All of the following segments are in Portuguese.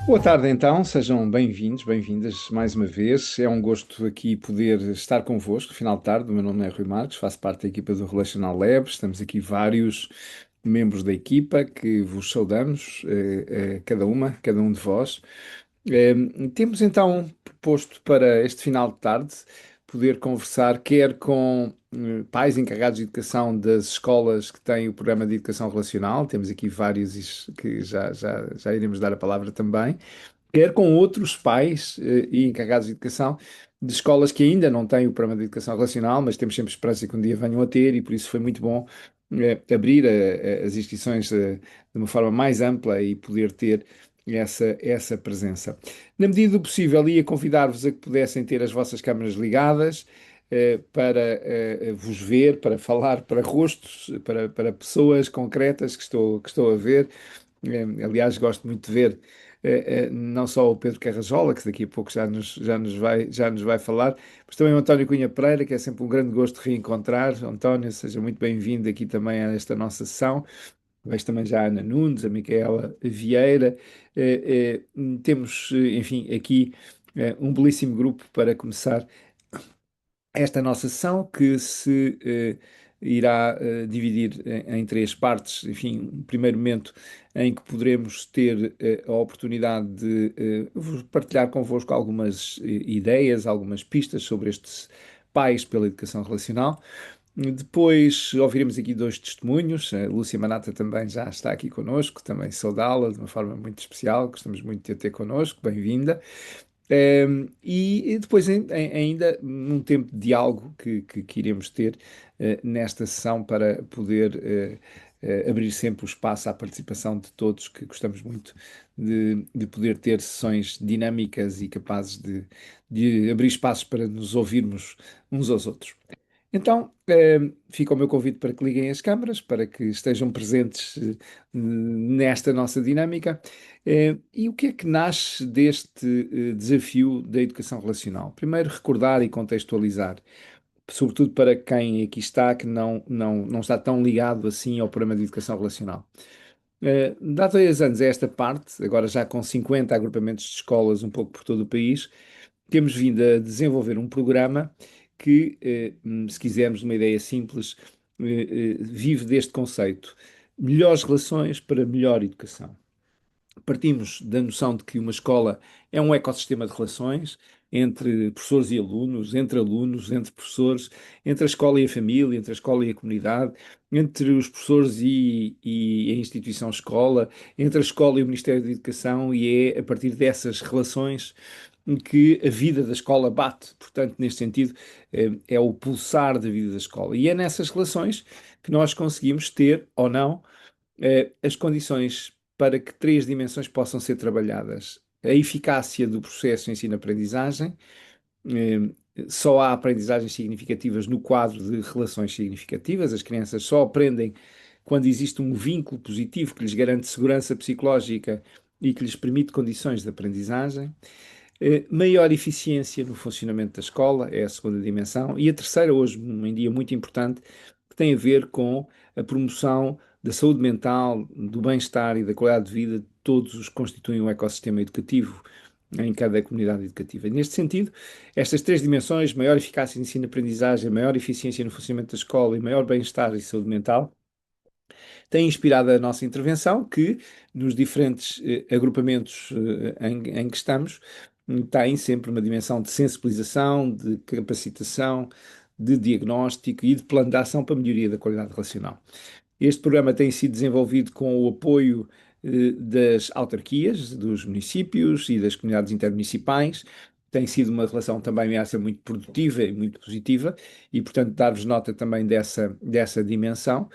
Boa tarde, então, sejam bem-vindos, bem-vindas mais uma vez. É um gosto aqui poder estar convosco, final de tarde. O meu nome é Rui Marques, faço parte da equipa do Relational Labs. Estamos aqui vários membros da equipa que vos saudamos, cada um de vós. Eh, Temos então proposto para este final de tarde poder conversar quer com pais encarregados de educação das escolas que têm o programa de educação relacional. Temos aqui vários que já iremos dar a palavra também, quer com outros pais e encarregados de educação de escolas que ainda não têm o programa de educação relacional, mas temos sempre esperança que um dia venham a ter, e por isso foi muito bom abrir as inscrições de uma forma mais ampla e poder ter essa presença. Na medida do possível, ia convidar-vos a que pudessem ter as vossas câmaras ligadas. Para vos ver, para falar para rostos, para pessoas concretas que estou a ver. Aliás, gosto muito de ver não só o Pedro Carrajola, que daqui a pouco já nos vai falar, mas também o António Cunha Pereira, que é sempre um grande gosto de reencontrar. António, seja muito bem-vindo aqui também a esta nossa sessão. Vejo também já a Ana Nunes, a Micaela Vieira. Temos, enfim, aqui um belíssimo grupo para começar esta nossa sessão, que se irá dividir em três partes. Enfim, um primeiro momento em que poderemos ter a oportunidade de partilhar convosco algumas ideias, algumas pistas sobre estes pais pela educação relacional. Depois ouviremos aqui dois testemunhos. A Lúcia Manata também já está aqui connosco, também saudá-la de uma forma muito especial. Gostamos muito de a ter connosco, bem-vinda. E depois ainda num tempo de diálogo que iremos ter nesta sessão para poder abrir sempre o espaço à participação de todos, que gostamos muito de poder ter sessões dinâmicas e capazes de abrir espaços para nos ouvirmos uns aos outros. Então, fica o meu convite para que liguem as câmaras, para que estejam presentes nesta nossa dinâmica. E o que é que nasce deste desafio da educação relacional? Primeiro, recordar e contextualizar, sobretudo para quem aqui está, que não está tão ligado assim ao programa de educação relacional. De há 2 anos a esta parte, agora já com 50 agrupamentos de escolas um pouco por todo o país, temos vindo a desenvolver um programa que, se quisermos uma ideia simples, vive deste conceito: melhores relações para melhor educação. Partimos da noção de que uma escola é um ecossistema de relações entre professores e alunos, entre professores, entre a escola e a família, entre a escola e a comunidade, entre os professores e a instituição escola, entre a escola e o Ministério da Educação, e é a partir dessas relações que a vida da escola bate. Portanto, neste sentido, é o pulsar da vida da escola. E é nessas relações que nós conseguimos ter ou não as condições para que três dimensões possam ser trabalhadas: a eficácia do processo de ensino-aprendizagem. Só há aprendizagens significativas no quadro de relações significativas. As crianças só aprendem quando existe um vínculo positivo que lhes garante segurança psicológica e que lhes permite condições de aprendizagem. Maior eficiência no funcionamento da escola é a segunda dimensão. E a terceira, hoje, em dia muito importante, que tem a ver com a promoção da saúde mental, do bem-estar e da qualidade de vida de todos os que constituem um ecossistema educativo em cada comunidade educativa. E neste sentido, estas três dimensões: maior eficácia de ensino-aprendizagem, maior eficiência no funcionamento da escola e maior bem-estar e saúde mental, têm inspirado a nossa intervenção, que nos diferentes agrupamentos em que estamos, tem sempre uma dimensão de sensibilização, de capacitação, de diagnóstico e de plano de ação para a melhoria da qualidade relacional. Este programa tem sido desenvolvido com o apoio das autarquias, dos municípios e das comunidades intermunicipais. Tem sido uma relação também ameaça muito produtiva e muito positiva, e, portanto, dar-vos nota também dessa dimensão,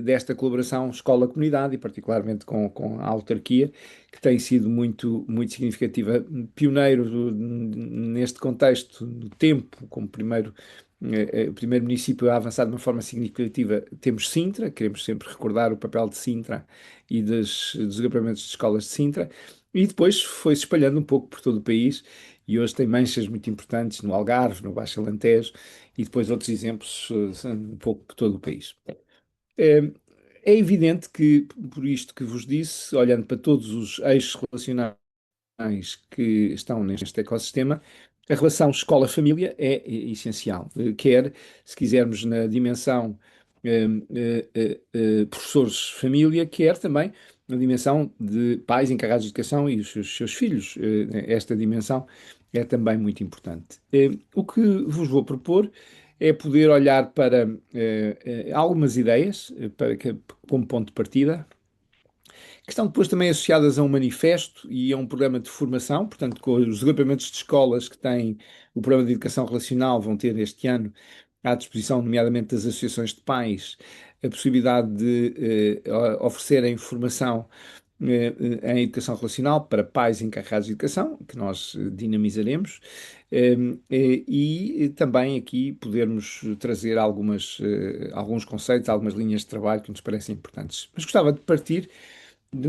desta colaboração escola-comunidade, e particularmente com a autarquia, que tem sido muito, muito significativa. Pioneiro neste contexto, no tempo, como o primeiro município a avançar de uma forma significativa, temos Sintra. Queremos sempre recordar o papel de Sintra e dos agrupamentos de escolas de Sintra, e depois foi-se espalhando um pouco por todo o país, e hoje tem manchas muito importantes no Algarve, no Baixo Alentejo, e depois outros exemplos um pouco por todo o país. Eh, É evidente que, por isto que vos disse, olhando para todos os eixos relacionais que estão neste ecossistema, a relação escola-família é essencial. Quer, se quisermos, na dimensão professores-família, quer também na dimensão de pais encarregados de educação e os seus filhos. Esta dimensão é também muito importante. O que vos vou propor é poder olhar para algumas ideias como ponto de partida, que estão depois também associadas a um manifesto e a um programa de formação, portanto, com os agrupamentos de escolas que têm o programa de educação relacional vão ter este ano à disposição, nomeadamente das associações de pais, a possibilidade de oferecerem formação em educação relacional para pais encarregados de educação, que nós dinamizaremos, e também aqui podermos trazer alguns conceitos, algumas linhas de trabalho que nos parecem importantes. Mas gostava de partir de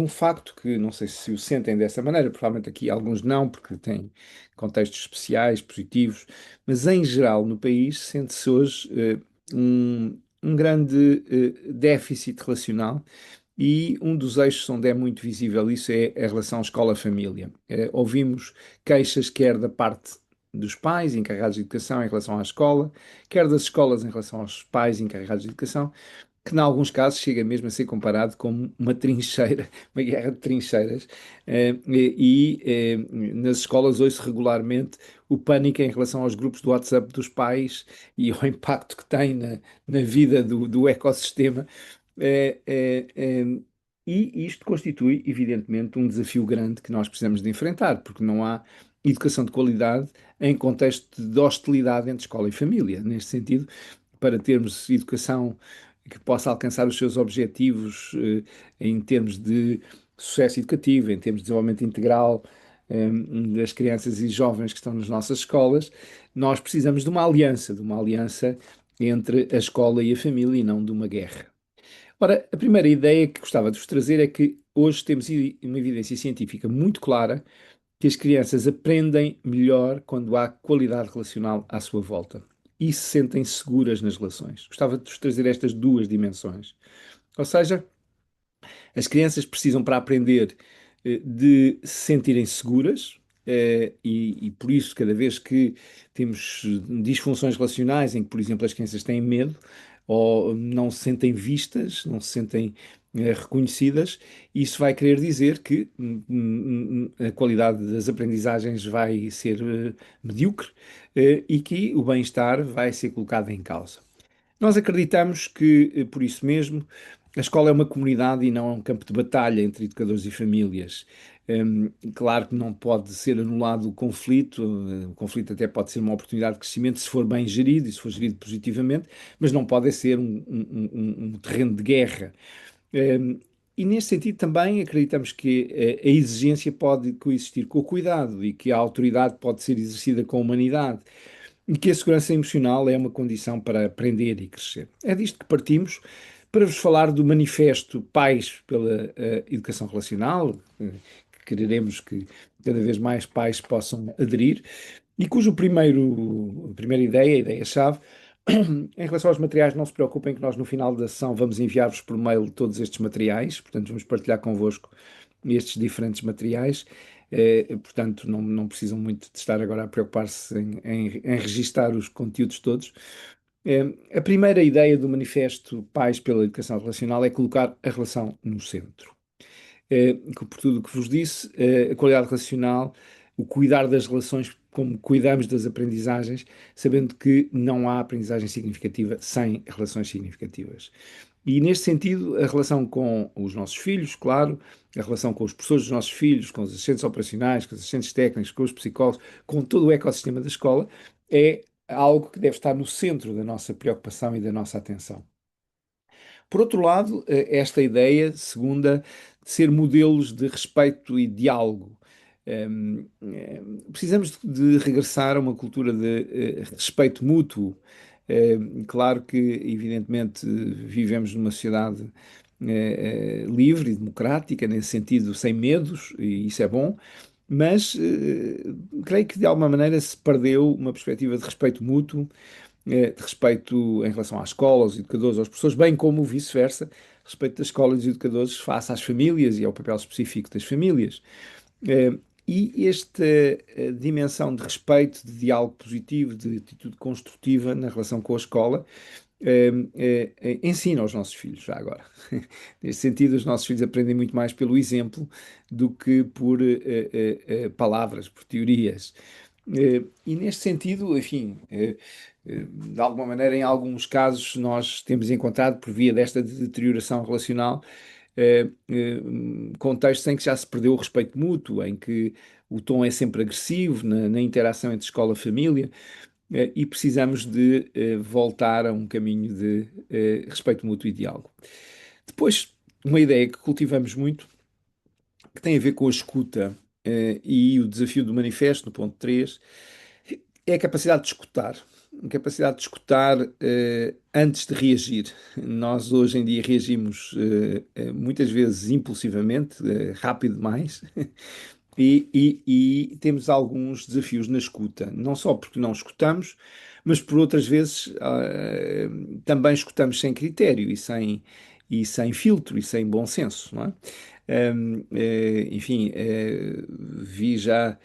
um facto que não sei se o sentem dessa maneira, provavelmente aqui alguns não, porque têm contextos especiais, positivos, mas em geral no país sente-se hoje um grande déficit relacional e um dos eixos onde é muito visível isso é a relação escola-família. Ouvimos queixas quer da parte dos pais encarregados de educação em relação à escola, quer das escolas em relação aos pais encarregados de educação, que em alguns casos chega mesmo a ser comparado com uma trincheira, uma guerra de trincheiras, nas escolas ouço regularmente o pânico em relação aos grupos do WhatsApp dos pais e ao impacto que tem na vida do ecossistema. Eh, eh, eh, e isto constitui, evidentemente, um desafio grande que nós precisamos de enfrentar, porque não há educação de qualidade em contexto de hostilidade entre escola e família. Neste sentido, para termos educação que possa alcançar os seus objetivos em termos de sucesso educativo, em termos de desenvolvimento integral das crianças e jovens que estão nas nossas escolas, nós precisamos de uma aliança entre a escola e a família e não de uma guerra. Ora, a primeira ideia que gostava de vos trazer é que hoje temos uma evidência científica muito clara que as crianças aprendem melhor quando há qualidade relacional à sua volta e se sentem seguras nas relações. Gostava de vos trazer estas duas dimensões. Ou seja, as crianças precisam, para aprender, de se sentirem seguras, e por isso, cada vez que temos disfunções relacionais, em que, por exemplo, as crianças têm medo ou não se sentem vistas, não se sentem reconhecidas, isso vai querer dizer que a qualidade das aprendizagens vai ser medíocre, e que o bem-estar vai ser colocado em causa. Nós acreditamos que, por isso mesmo, a escola é uma comunidade e não é um campo de batalha entre educadores e famílias. Claro que não pode ser anulado o conflito até pode ser uma oportunidade de crescimento se for bem gerido e se for gerido positivamente, mas não pode ser um terreno de guerra. Um, e nesse sentido também acreditamos que a exigência pode coexistir com o cuidado e que a autoridade pode ser exercida com humanidade e que a segurança emocional é uma condição para aprender e crescer. É disto que partimos para vos falar do manifesto Pais pela Educação Relacional, que queremos que cada vez mais pais possam aderir, e cujo primeira ideia, a ideia-chave, em relação aos materiais, não se preocupem que nós no final da sessão vamos enviar-vos por mail todos estes materiais, portanto vamos partilhar convosco estes diferentes materiais. Portanto, não precisam muito de estar agora a preocupar-se em registar os conteúdos todos. A primeira ideia do manifesto Pais pela Educação Relacional é colocar a relação no centro. Por tudo o que vos disse, a qualidade relacional, o cuidar das relações como cuidamos das aprendizagens, sabendo que não há aprendizagem significativa sem relações significativas. E neste sentido, a relação com os nossos filhos, claro, a relação com os professores dos nossos filhos, com os assistentes operacionais, com os assistentes técnicos, com os psicólogos, com todo o ecossistema da escola, é algo que deve estar no centro da nossa preocupação e da nossa atenção. Por outro lado, esta ideia, segunda, de ser modelos de respeito e diálogo. Precisamos de regressar a uma cultura de respeito mútuo. Claro que, evidentemente, vivemos numa sociedade livre e democrática, nesse sentido, sem medos, e isso é bom, mas creio que de alguma maneira se perdeu uma perspectiva de respeito mútuo de respeito em relação à escola, aos educadores, aos professores, bem como o vice-versa, respeito das escolas e dos educadores face às famílias e ao papel específico das famílias. Eh, e esta dimensão de respeito, de diálogo positivo, de atitude construtiva na relação com a escola, ensina aos nossos filhos, já agora. Neste sentido, os nossos filhos aprendem muito mais pelo exemplo do que por palavras, por teorias. E neste sentido, enfim, de alguma maneira, em alguns casos, nós temos encontrado, por via desta deterioração relacional, contextos em que já se perdeu o respeito mútuo, em que o tom é sempre agressivo na interação entre escola e família, e precisamos de voltar a um caminho de respeito mútuo e diálogo. Depois, uma ideia que cultivamos muito, que tem a ver com a escuta, e o desafio do manifesto, no ponto 3, é a capacidade de escutar. A capacidade de escutar antes de reagir. Nós hoje em dia reagimos muitas vezes impulsivamente, rápido demais, e temos alguns desafios na escuta. Não só porque não escutamos, mas por outras vezes também escutamos sem critério e sem filtro e sem bom senso, não é? Enfim, vi já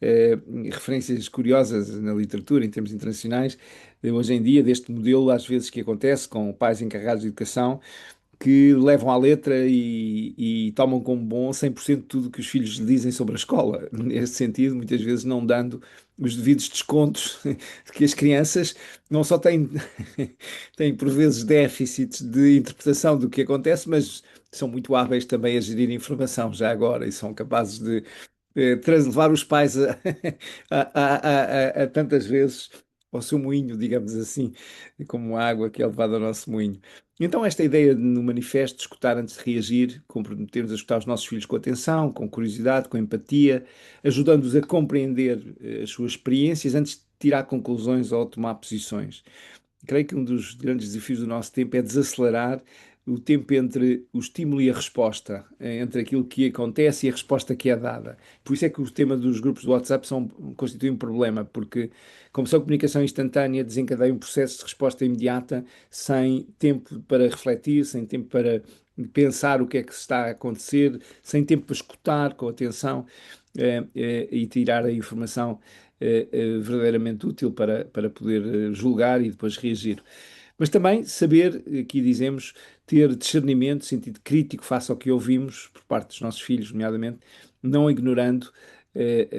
eh, referências curiosas na literatura, em termos internacionais, hoje em dia, deste modelo, às vezes, que acontece com pais encarregados de educação, que levam à letra e tomam como bom 100% de tudo que os filhos lhe dizem sobre a escola. Nesse sentido, muitas vezes não dando os devidos descontos, que as crianças não só têm, têm por vezes déficits de interpretação do que acontece, mas são muito hábeis também a gerir informação já agora e são capazes de levar os pais a tantas vezes ao seu moinho, digamos assim, como a água que é levada ao nosso moinho. Então, esta ideia de, no manifesto, de escutar antes de reagir, comprometermos a escutar os nossos filhos com atenção, com curiosidade, com empatia, ajudando-os a compreender as suas experiências antes de tirar conclusões ou tomar posições. Creio que um dos grandes desafios do nosso tempo é desacelerar o tempo entre o estímulo e a resposta, entre aquilo que acontece e a resposta que é dada. Por isso é que o tema dos grupos de WhatsApp constitui um problema, porque, como são comunicação instantânea, desencadeia um processo de resposta imediata, sem tempo para refletir, sem tempo para pensar o que é que está a acontecer, sem tempo para escutar com atenção, e tirar a informação verdadeiramente útil para poder julgar e depois reagir. Mas também saber, aqui dizemos, ter discernimento, sentido crítico face ao que ouvimos por parte dos nossos filhos, nomeadamente, não ignorando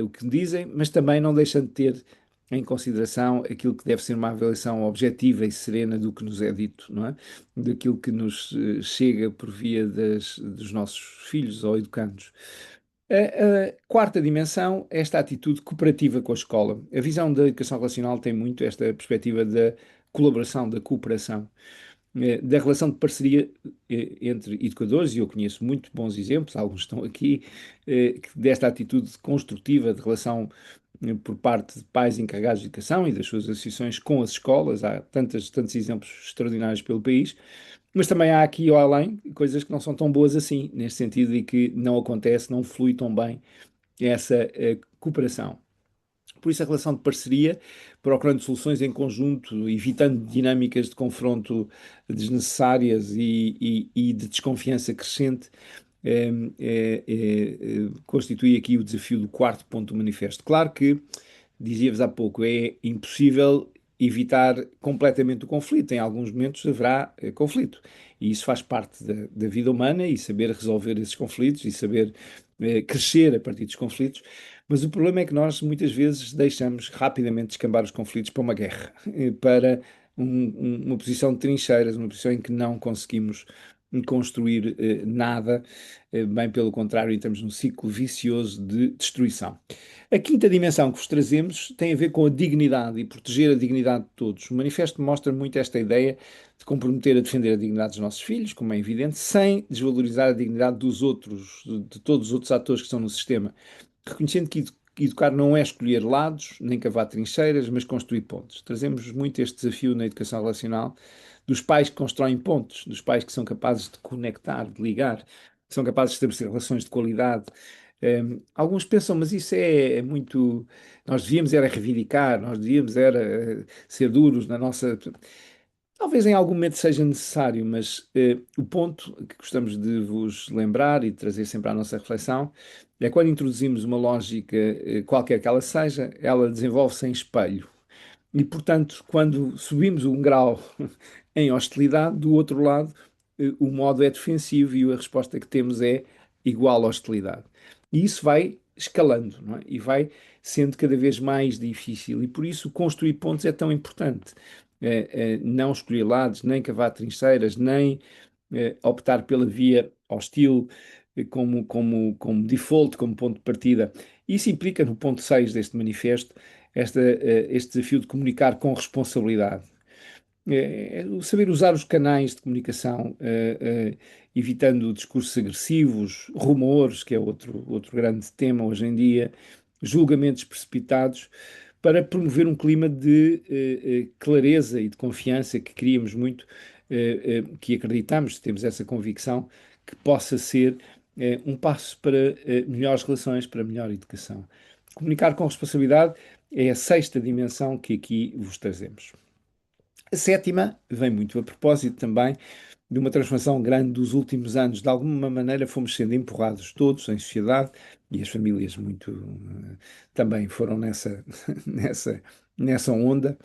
o que dizem, mas também não deixando de ter em consideração aquilo que deve ser uma avaliação objetiva e serena do que nos é dito, não é? Daquilo que nos chega por via dos nossos filhos ou educandos. A quarta dimensão é esta atitude cooperativa com a escola. A visão da educação relacional tem muito esta perspectiva da colaboração, da cooperação, da relação de parceria entre educadores, e eu conheço muito bons exemplos, alguns estão aqui, desta atitude construtiva de relação por parte de pais encarregados de educação e das suas associações com as escolas. Há tantos exemplos extraordinários pelo país. Mas também há aqui ou além coisas que não são tão boas assim, neste sentido, e que não acontece, não flui tão bem essa cooperação. Por isso, a relação de parceria, procurando soluções em conjunto, evitando dinâmicas de confronto desnecessárias e de desconfiança crescente, constitui aqui o desafio do quarto ponto do manifesto. Claro que, dizia-vos há pouco, é impossível evitar completamente o conflito. Em alguns momentos haverá conflito. E isso faz parte da vida humana e saber resolver esses conflitos e saber crescer a partir dos conflitos. Mas o problema é que nós muitas vezes deixamos rapidamente descambar os conflitos para uma guerra, para uma posição de trincheiras, uma posição em que não conseguimos construir nada, bem pelo contrário, entramos num ciclo vicioso de destruição. A quinta dimensão que vos trazemos tem a ver com a dignidade e proteger a dignidade de todos. O manifesto mostra muito esta ideia de comprometer a defender a dignidade dos nossos filhos, como é evidente, sem desvalorizar a dignidade dos outros, de todos os outros atores que estão no sistema, reconhecendo que educar não é escolher lados, nem cavar trincheiras, mas construir pontes. Trazemos muito este desafio na educação relacional dos pais que constroem pontes, dos pais que são capazes de conectar, de ligar, que são capazes de estabelecer relações de qualidade, Alguns pensam, mas isso é muito. Nós devíamos era reivindicar, nós devíamos era ser duros na nossa. Talvez em algum momento seja necessário, mas o ponto que gostamos de vos lembrar e de trazer sempre à nossa reflexão é quando introduzimos uma lógica, qualquer que ela seja, ela desenvolve-se em espelho. E, portanto, quando subimos um grau em hostilidade, do outro lado, o modo é defensivo e a resposta que temos é igual à hostilidade. E isso vai escalando, não é? E vai sendo cada vez mais difícil. E por isso construir pontos é tão importante. Não escolher lados, nem cavar trincheiras, nem optar pela via hostil como default, como ponto de partida. Isso implica, no ponto 6 deste manifesto, este desafio de comunicar com responsabilidade. O saber usar os canais de comunicação, evitando discursos agressivos, rumores, que é outro grande tema hoje em dia, julgamentos precipitados, para promover um clima de clareza e de confiança que queríamos muito, que acreditamos, temos essa convicção, que possa ser um passo para melhores relações, para melhor educação. Comunicar com responsabilidade é a sexta dimensão que aqui vos trazemos. A sétima vem muito a propósito também de uma transformação grande dos últimos anos. De alguma maneira fomos sendo empurrados todos em sociedade e as famílias muito também foram nessa, nessa onda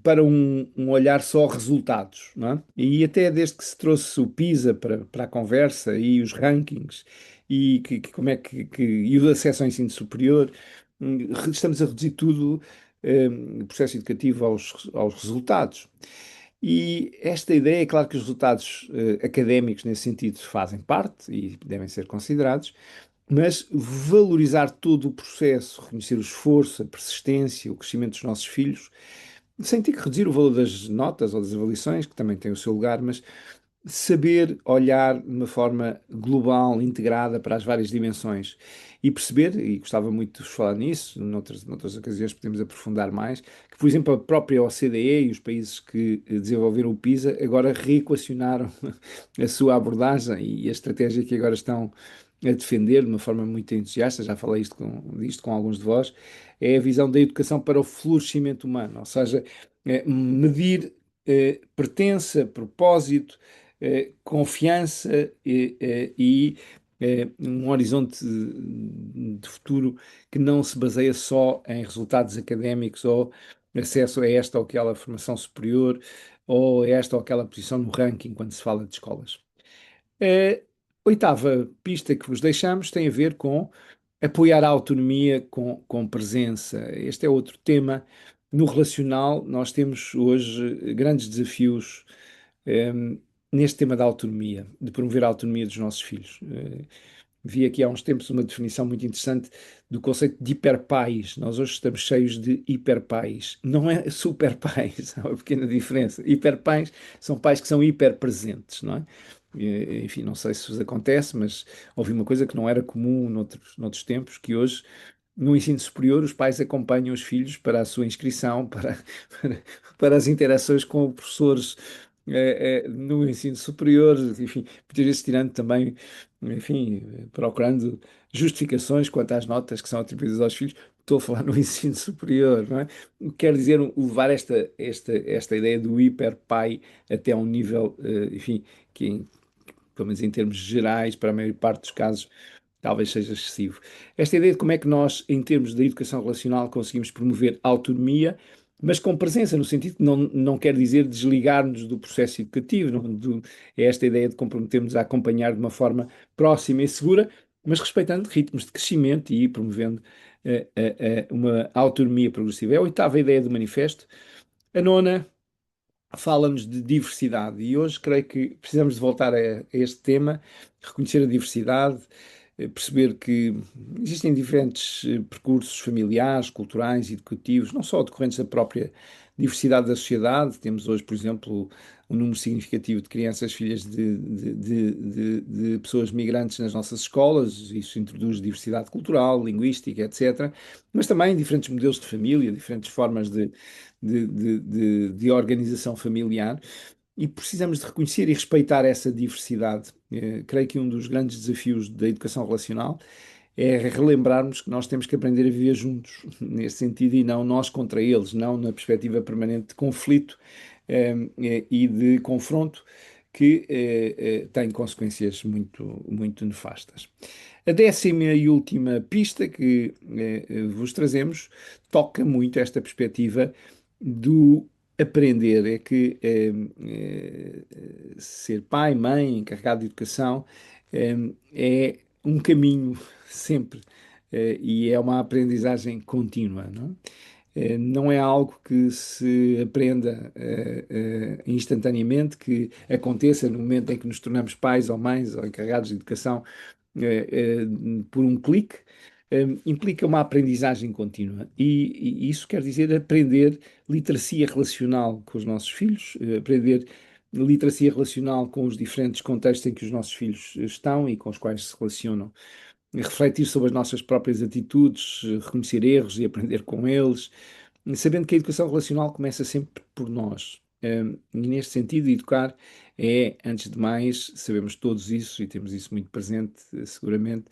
para um olhar só resultados, não é? E até desde que se trouxe o PISA para a conversa e os rankings e como é e o acesso ao ensino superior, estamos a reduzir tudo, o processo educativo aos resultados. E esta ideia, é claro que os resultados académicos nesse sentido fazem parte e devem ser considerados, mas valorizar todo o processo, reconhecer o esforço, a persistência, o crescimento dos nossos filhos, sem ter que reduzir o valor das notas ou das avaliações, que também tem o seu lugar, mas saber olhar de uma forma global, integrada para as várias dimensões e perceber, e gostava muito de vos falar nisso, noutras ocasiões podemos aprofundar mais, que, por exemplo, a própria OCDE e os países que desenvolveram o PISA agora reequacionaram a sua abordagem e a estratégia que agora estão a defender de uma forma muito entusiasta, já falei disto com alguns de vós, é a visão da educação para o florescimento humano, ou seja, medir pertença, propósito, confiança e um horizonte de futuro que não se baseia só em resultados académicos ou acesso a esta ou aquela formação superior ou a esta ou aquela posição no ranking quando se fala de escolas. A oitava pista que vos deixamos tem a ver com apoiar a autonomia com presença. Este é outro tema. No relacional, nós temos hoje grandes desafios neste tema da autonomia, de promover a autonomia dos nossos filhos. Vi aqui há uns tempos uma definição muito interessante do conceito de hiperpais. Nós hoje estamos cheios de hiperpais. Não é superpais, há uma pequena diferença. Hiperpais são pais que são hiperpresentes, não é? Enfim, não sei se vos acontece, mas ouvi uma coisa que não era comum noutros tempos, que hoje no ensino superior, os pais acompanham os filhos para a sua inscrição, para, para as interações com professores no ensino superior, enfim, muitas vezes tirando também, enfim, procurando justificações quanto às notas que são atribuídas aos filhos. Estou a falar no ensino superior, não é? O que quer dizer levar esta ideia do hiperpai até a um nível, enfim, que, pelo menos em termos gerais, para a maior parte dos casos, talvez seja excessivo. Esta ideia de como é que nós, em termos da educação relacional, conseguimos promover autonomia, mas com presença, no sentido que não quer dizer desligar-nos do processo educativo, é esta ideia de comprometermos a acompanhar de uma forma próxima e segura, mas respeitando ritmos de crescimento e promovendo uma autonomia progressiva. É a oitava ideia do manifesto. A nona fala-nos de diversidade e hoje creio que precisamos de voltar a este tema, reconhecer a diversidade, perceber que existem diferentes percursos familiares, culturais, educativos, não só decorrentes da própria diversidade da sociedade. Temos hoje, por exemplo, um número significativo de crianças filhas de pessoas migrantes nas nossas escolas, isso introduz diversidade cultural, linguística, etc. Mas também diferentes modelos de família, diferentes formas de organização familiar e precisamos de reconhecer e respeitar essa diversidade. Creio que um dos grandes desafios da educação relacional é relembrarmos que nós temos que aprender a viver juntos, nesse sentido, e não nós contra eles, não na perspectiva permanente de conflito, e de confronto que tem consequências muito nefastas. A décima e última pista que vos trazemos toca muito esta perspectiva do aprender. É que ser pai, mãe, encarregado de educação, é um caminho sempre, e é uma aprendizagem contínua, não é? Não é algo que se aprenda instantaneamente, que aconteça no momento em que nos tornamos pais ou mães ou encarregados de educação, por um clique. Implica uma aprendizagem contínua e isso quer dizer aprender literacia relacional com os nossos filhos, aprender literacia relacional com os diferentes contextos em que os nossos filhos estão e com os quais se relacionam, refletir sobre as nossas próprias atitudes, reconhecer erros e aprender com eles, sabendo que a educação relacional começa sempre por nós. E neste sentido, educar é, antes de mais, sabemos todos isso e temos isso muito presente, seguramente,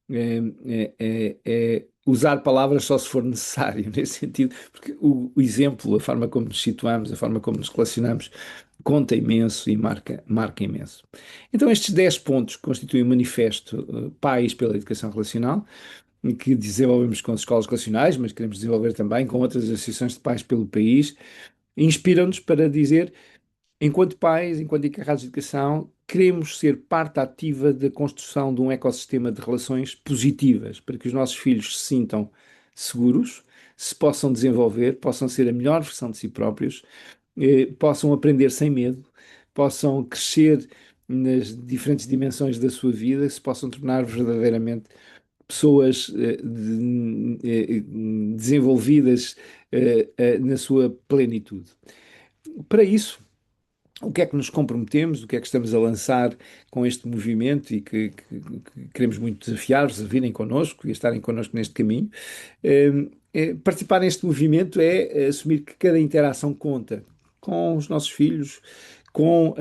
é usar palavras só se for necessário, nesse sentido, porque o exemplo, a forma como nos situamos, a forma como nos relacionamos, conta imenso e marca imenso. Então, estes 10 pontos constituem o manifesto Pais pela Educação Relacional, que desenvolvemos com as escolas relacionais, mas queremos desenvolver também com outras associações de pais pelo país, inspiram-nos para dizer, enquanto pais, enquanto encarregados de educação, queremos ser parte ativa da construção de um ecossistema de relações positivas, para que os nossos filhos se sintam seguros, se possam desenvolver, possam ser a melhor versão de si próprios, possam aprender sem medo, possam crescer nas diferentes dimensões da sua vida, se possam tornar verdadeiramente pessoas desenvolvidas na sua plenitude. Para isso, o que é que nos comprometemos, o que é que estamos a lançar com este movimento e que queremos muito desafiar-vos a virem connosco e a estarem connosco neste caminho. Participar neste movimento é assumir que cada interação conta com os nossos filhos, com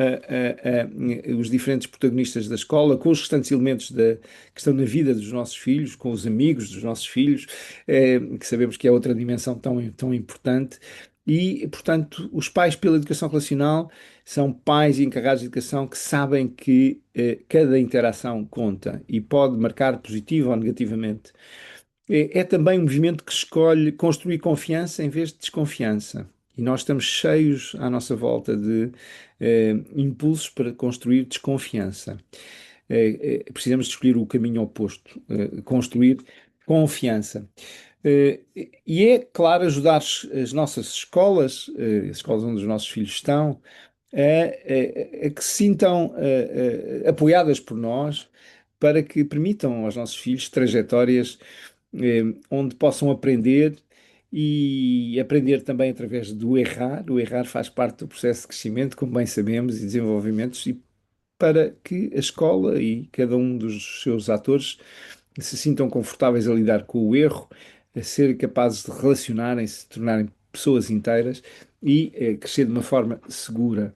os diferentes protagonistas da escola, com os restantes elementos que estão na vida dos nossos filhos, com os amigos dos nossos filhos, que sabemos que é outra dimensão tão importante. E, portanto, os pais pela educação relacional são pais encarregados de educação que sabem que cada interação conta e pode marcar positivo ou negativamente. É também um movimento que escolhe construir confiança em vez de desconfiança. E nós estamos cheios à nossa volta de impulsos para construir desconfiança. Precisamos de escolher o caminho oposto, construir confiança. E é, claro, ajudar as nossas escolas, as escolas onde os nossos filhos estão, a que se sintam apoiadas por nós, para que permitam aos nossos filhos trajetórias onde possam aprender e aprender também através do errar. O errar faz parte do processo de crescimento, como bem sabemos, e desenvolvimento, e para que a escola e cada um dos seus atores se sintam confortáveis a lidar com o erro, a ser capazes de relacionarem-se, se tornarem pessoas inteiras e crescer de uma forma segura.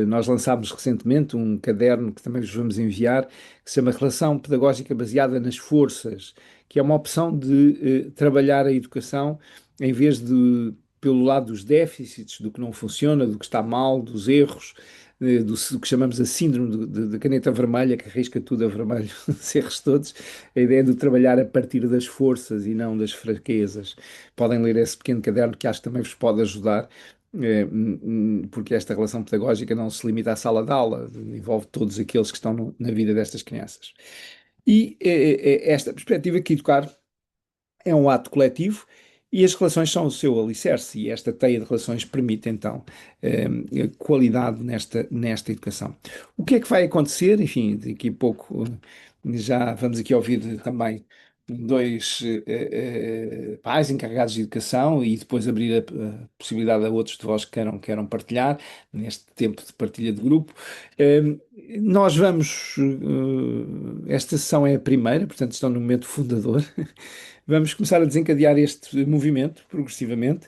Nós lançámos recentemente um caderno que também vos vamos enviar, que se chama Relação Pedagógica Baseada nas Forças, que é uma opção de trabalhar a educação em vez de pelo lado dos déficits, do que não funciona, do que está mal, dos erros, do que chamamos a síndrome da caneta vermelha, que arrisca tudo a vermelho, os erros todos. A ideia é de trabalhar a partir das forças e não das fraquezas. Podem ler esse pequeno caderno que acho que também vos pode ajudar, porque esta relação pedagógica não se limita à sala de aula, envolve todos aqueles que estão na vida destas crianças. E esta perspectiva que educar é um ato coletivo e as relações são o seu alicerce, e esta teia de relações permite então qualidade nesta educação. O que é que vai acontecer? Enfim, daqui a pouco já vamos aqui ouvir também dois pais encarregados de educação e depois abrir a possibilidade a outros de vós que queiram partilhar neste tempo de partilha de grupo. Eh, Nós vamos, esta sessão é a primeira, portanto estão no momento fundador. Vamos começar a desencadear este movimento progressivamente,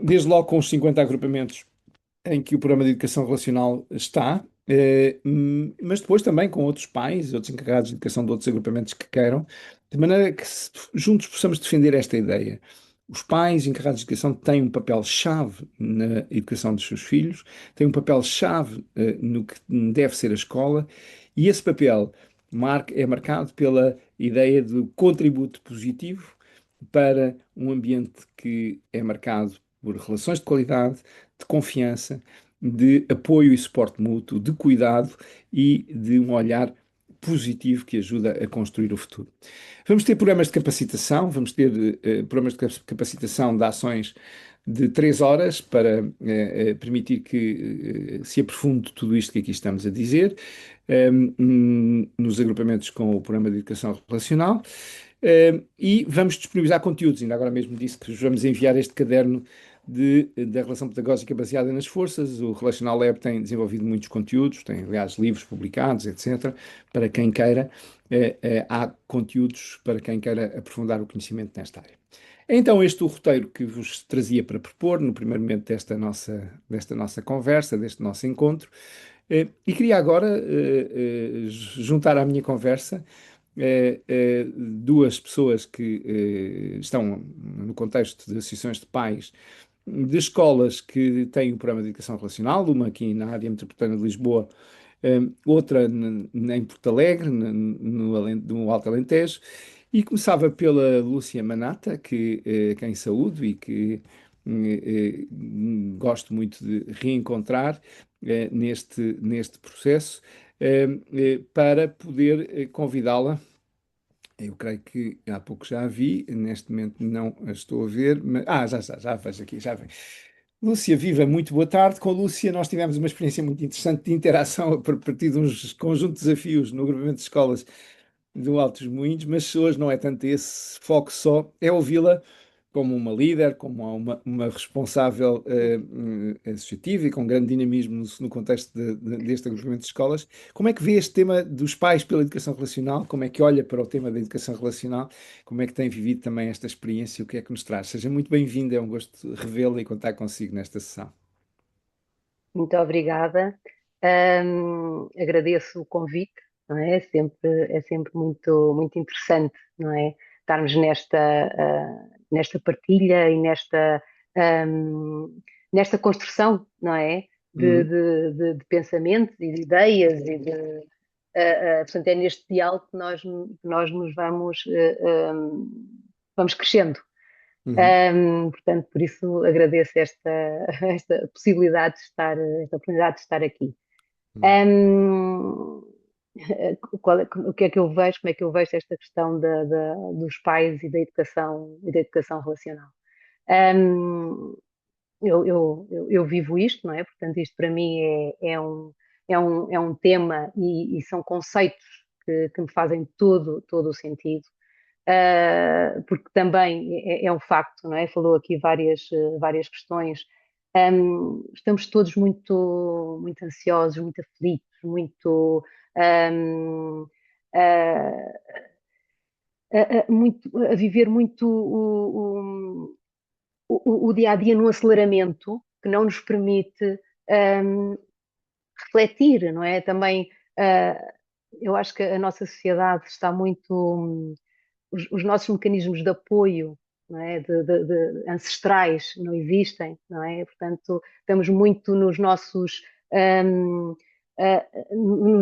desde logo com os 50 agrupamentos em que o programa de educação relacional está. Mas depois também com outros pais, outros encarregados de educação de outros agrupamentos que queiram, de maneira que juntos possamos defender esta ideia. Os pais encarregados de educação têm um papel-chave na educação dos seus filhos, têm um papel-chave, no que deve ser a escola, e esse papel é marcado pela ideia do contributo positivo para um ambiente que é marcado por relações de qualidade, de confiança, de apoio e suporte mútuo, de cuidado e de um olhar positivo que ajuda a construir o futuro. Vamos ter programas de capacitação, vamos ter programas de capacitação de ações de 3 horas para permitir que se aprofunde tudo isto que aqui estamos a dizer, nos agrupamentos com o programa de educação relacional. E vamos disponibilizar conteúdos. Ainda agora mesmo disse que vos vamos enviar este caderno da relação pedagógica baseada nas forças. O Relational Lab tem desenvolvido muitos conteúdos, tem, aliás, livros publicados, etc. Para quem queira, há conteúdos para quem queira aprofundar o conhecimento nesta área. Então, este é o roteiro que vos trazia para propor no primeiro momento desta nossa conversa, deste nosso encontro. E queria agora juntar à minha conversa duas pessoas que estão no contexto de associações de pais de escolas que têm o programa de educação relacional, uma aqui na área metropolitana de Lisboa, outra em Porto Alegre, no Alto Alentejo, e começava pela Lúcia Manata, quem saúdo e que gosto muito de reencontrar neste processo, para poder convidá-la. Eu creio que há pouco já a vi, neste momento não a estou a ver, mas... já vejo aqui, já vem. Lúcia, viva, muito boa tarde. Com a Lúcia nós tivemos uma experiência muito interessante de interação a partir de uns conjuntos de desafios no agrupamento de escolas do Altos Moinhos, mas hoje não é tanto esse foco só, é ouvi-la como uma líder, como uma responsável associativa e com grande dinamismo no contexto deste agrupamento de escolas. Como é que vê este tema dos pais pela educação relacional? Como é que olha para o tema da educação relacional? Como é que tem vivido também esta experiência? O que é que nos traz? Seja muito bem-vinda, é um gosto revê-la e contar consigo nesta sessão. Muito obrigada. Agradeço o convite, não é? É sempre muito interessante, não é? Estarmos nesta partilha e nesta construção, não é? De, Uhum, de pensamentos e de ideias portanto, é neste diálogo que nós nos vamos crescendo. uhum, Portanto, por isso agradeço esta possibilidade esta oportunidade de estar aqui. uhum, Um, o que é que eu vejo, como é que eu vejo esta questão dos pais e da educação relacional? Um, eu vivo isto, não é? Portanto, isto para mim é um tema e são conceitos que me fazem todo o sentido. Porque também é um facto, não é? Falou aqui várias questões. Estamos todos muito ansiosos, muito aflitos, um, uh, a viver muito o dia a dia num aceleramento que não nos permite um, refletir, não é? Também eu acho que a nossa sociedade está muito os nossos mecanismos de apoio, não é? de ancestrais não existem, não é? Portanto, estamos muito um, nos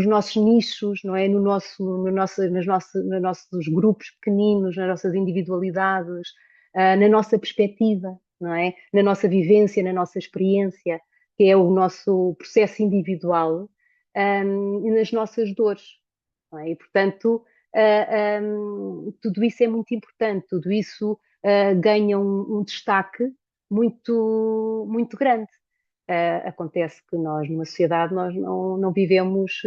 nossos nichos, não é? Nos nossos grupos pequeninos, nas nossas individualidades, na nossa perspectiva, não é? Na nossa vivência, na nossa experiência, que é o nosso processo individual, e nas nossas dores, não é? E, portanto, tudo isso é muito importante, tudo isso ganha um destaque muito grande. Acontece que nós, numa sociedade, nós não vivemos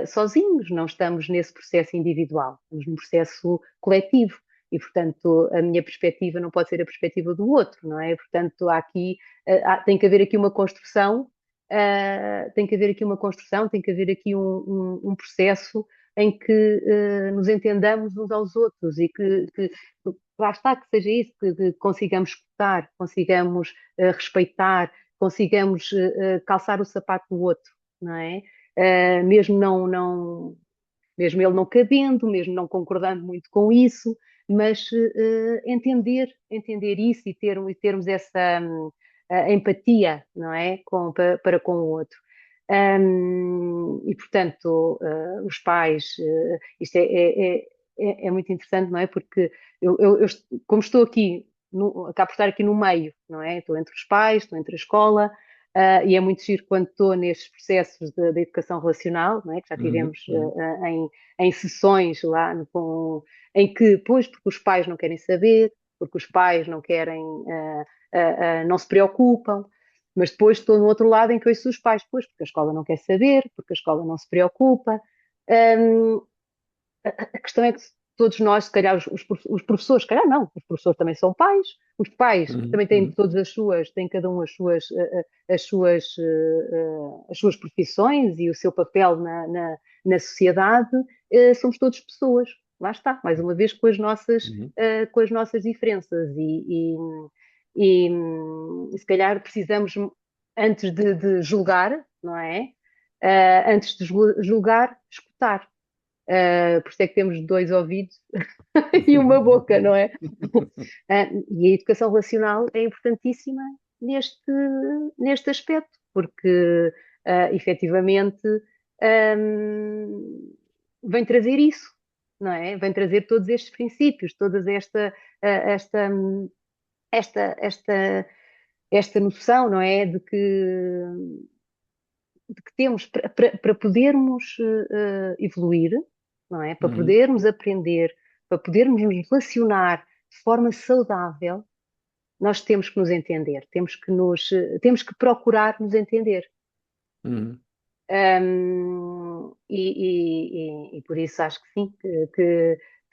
sozinhos, não estamos nesse processo individual, estamos num processo coletivo. E, portanto, a minha perspectiva não pode ser a perspectiva do outro, não é? Portanto, tem que haver aqui uma construção, tem que haver aqui uma construção, tem que haver aqui um processo em que nos entendamos uns aos outros e que lá está, que seja isso, que consigamos escutar, consigamos respeitar, consigamos calçar o sapato do outro. não é? Mesmo mesmo ele não cabendo, mesmo não concordando muito com isso, mas entender isso e termos essa empatia, não é? Para com o outro. E, portanto, os pais, isto é muito interessante, não é? Porque como estou aqui, acabo por estar aqui no meio, não é? Estou entre os pais, estou entre a escola, e é muito giro quando estou nestes processos de educação relacional, não é? Que já Uhum, tivemos uhum, em sessões lá, em que, pois, porque os pais não querem saber, porque os pais não querem, não se preocupam, mas depois estou no outro lado em que ouço os pais, pois, porque a escola não quer saber, porque a escola não se preocupa. Um, a questão é que todos nós, se calhar os professores, se calhar não, os professores também são pais, os pais uhum, também têm uhum, todas têm cada um as suas profissões e o seu papel na sociedade, somos todos pessoas. Lá está, mais uma vez uhum, com as nossas diferenças e se calhar precisamos, antes de julgar, não é? Antes de julgar, escutar. Por isso é que temos dois ouvidos e uma boca, não é? E a educação relacional é importantíssima neste aspecto, porque efetivamente vem trazer isso, não é? Vem trazer todos estes princípios, toda esta, esta, esta noção, não é? De que temos para podermos evoluir, não é? Para uhum, podermos aprender, para podermos nos relacionar de forma saudável, nós temos que nos entender, temos que procurar nos entender. uhum, E por isso acho que sim,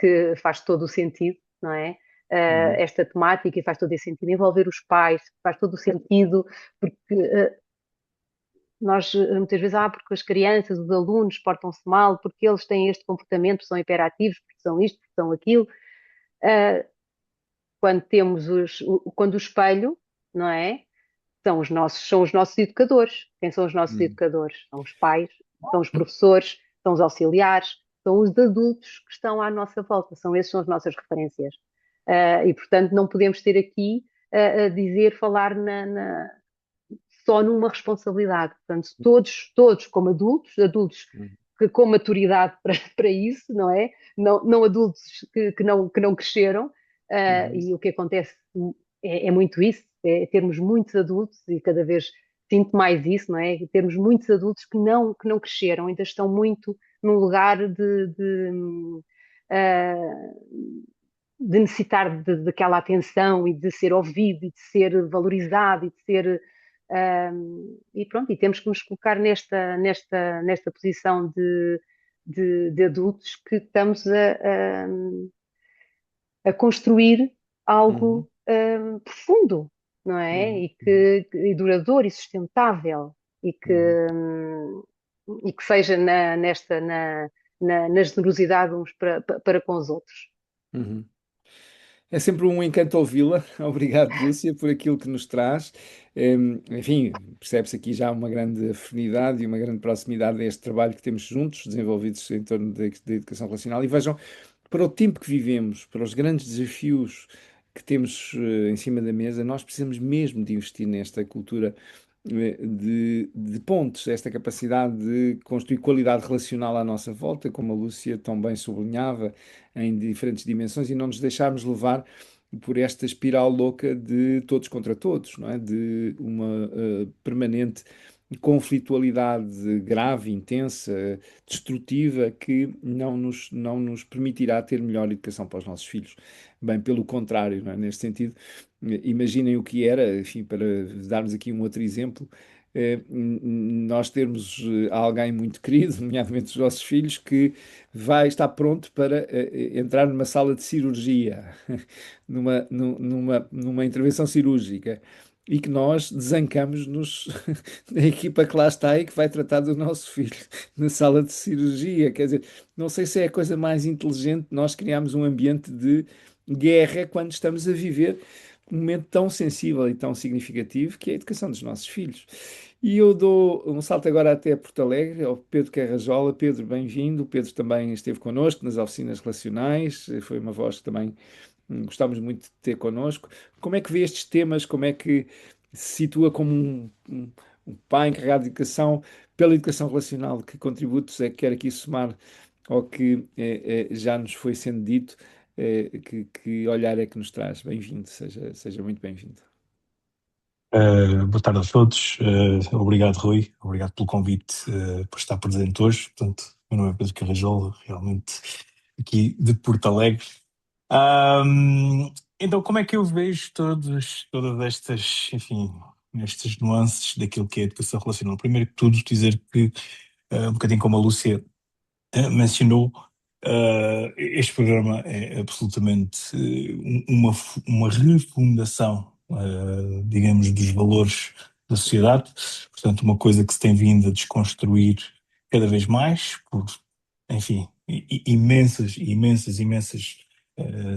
que faz todo o sentido, não é? uhum, Esta temática e faz todo o sentido envolver os pais, faz todo o sentido, porque nós muitas vezes, porque as crianças, os alunos portam-se mal, porque eles têm este comportamento, são hiperativos, porque são isto, porque são aquilo. Uh, quando temos quando o espelho, não é? São os nossos educadores. Quem são os nossos uhum, educadores? São os pais, são os professores, são os auxiliares, são os adultos que estão à nossa volta. Esses são as nossas referências. E, portanto, não podemos ter aqui a dizer, falar só numa responsabilidade. Portanto, todos como adultos uhum, que com maturidade para isso, não é? Não adultos que não cresceram, uhum, e o que acontece é muito isso, é termos muitos adultos, e cada vez sinto mais isso, não é? Termos muitos adultos que não cresceram, ainda estão muito num lugar de necessitar daquela atenção e de ser ouvido e de ser valorizado e de ser. E pronto, e temos que nos colocar nesta posição de adultos que estamos a construir uhum, algo profundo, não é? uhum, uhum, E duradouro e sustentável uhum, e que seja na generosidade uns para com os outros. uhum. É sempre um encanto ouvi-la. Obrigado, Lúcia, por aquilo que nos traz. Enfim, percebe-se aqui já uma grande afinidade e uma grande proximidade a este trabalho que temos juntos, desenvolvidos em torno da educação relacional. E vejam, para o tempo que vivemos, para os grandes desafios que temos em cima da mesa, nós precisamos mesmo de investir nesta cultura de pontes, esta capacidade de construir qualidade relacional à nossa volta, como a Lúcia tão bem sublinhava, em diferentes dimensões, e não nos deixarmos levar por esta espiral louca de todos contra todos, não é? De uma permanente conflitualidade grave, intensa, destrutiva, que não nos permitirá ter melhor educação para os nossos filhos. Bem, pelo contrário, não é? Neste sentido, imaginem o que era, enfim, para darmos aqui um outro exemplo, nós termos alguém muito querido, nomeadamente os nossos filhos, que vai estar pronto para entrar numa sala de cirurgia, numa intervenção cirúrgica, e que nós desancamos-nos da equipa que lá está e que vai tratar do nosso filho na sala de cirurgia. Quer dizer, não sei se é a coisa mais inteligente nós criarmos um ambiente de guerra quando estamos a viver um momento tão sensível e tão significativo que é a educação dos nossos filhos. E eu dou um salto agora até Porto Alegre, ao Pedro Carrajola. Pedro, bem-vindo. O Pedro também esteve connosco nas oficinas relacionais, foi uma voz que também gostávamos muito de ter connosco. Como é que vê estes temas? Como é que se situa como um pai encarregado de educação pela educação relacional? Que contributos é que quer aqui somar ao que já nos foi sendo dito? Que olhar é que nos traz? Bem-vindo, seja muito bem-vindo. Boa tarde a todos. Obrigado, Rui. Obrigado pelo convite, por estar presente hoje. Portanto, meu nome é Pedro Carrajola, realmente aqui de Porto Alegre. Então, como é que eu vejo todas estas, enfim, estas nuances daquilo que é a educação relacional? Primeiro que tudo, dizer que, um bocadinho como a Lúcia mencionou, este programa é absolutamente uma refundação, digamos, dos valores da sociedade. Portanto, uma coisa que se tem vindo a desconstruir cada vez mais, por, enfim, imensas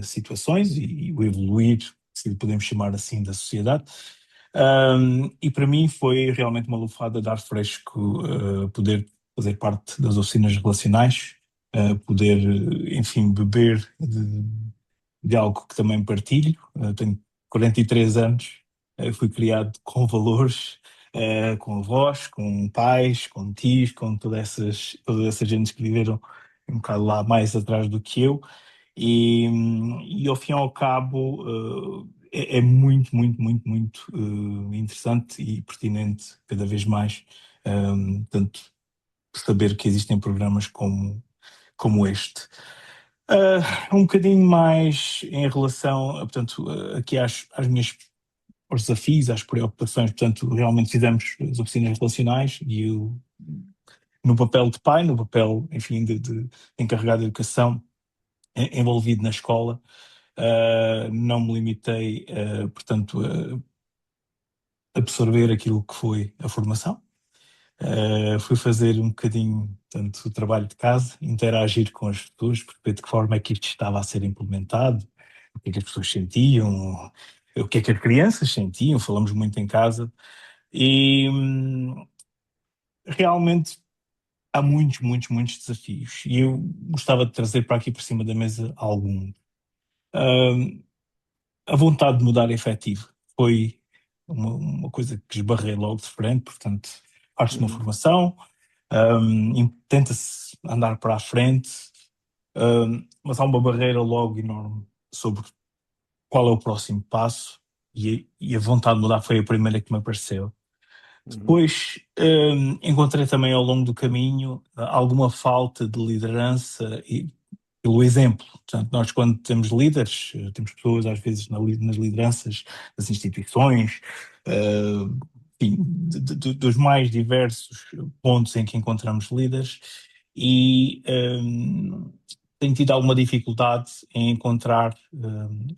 situações e o evoluir, se podemos chamar assim, da sociedade. E para mim foi realmente uma lufada de ar fresco, poder fazer parte das oficinas relacionais, poder, enfim, beber de algo que também partilho. Tenho 43 anos, fui criado com valores, com avós, com pais, com tios, com todas essas gentes que viveram um bocado lá mais atrás do que eu. E ao fim e ao cabo, é muito interessante e pertinente cada vez mais, tanto saber que existem programas como este. Um bocadinho mais em relação, portanto, aqui às minhas aos desafios, às preocupações, portanto, realmente fizemos as oficinas relacionais e eu, no papel de pai, no papel, enfim, de encarregado de educação, envolvido na escola, não me limitei, portanto, a absorver aquilo que foi a formação. Fui fazer um bocadinho, portanto, o trabalho de casa, interagir com as pessoas, perceber de que forma é que isto estava a ser implementado, o que é que as pessoas sentiam, o que é que as crianças sentiam, falamos muito em casa, e realmente há muitos desafios, e eu gostava de trazer para aqui por cima da mesa algum. Hum, a vontade de mudar é efetiva. Foi uma coisa que esbarrei logo de frente, portanto, faz-se uma Uhum, formação, tenta-se andar para a frente, mas há uma barreira logo enorme sobre qual é o próximo passo, e a vontade de mudar foi a primeira que me apareceu. uhum, Depois encontrei também ao longo do caminho alguma falta de liderança e pelo exemplo. Portanto, nós quando temos líderes, temos pessoas às vezes nas lideranças das instituições, eh, enfim, dos mais diversos pontos em que encontramos líderes, e tenho tido alguma dificuldade em encontrar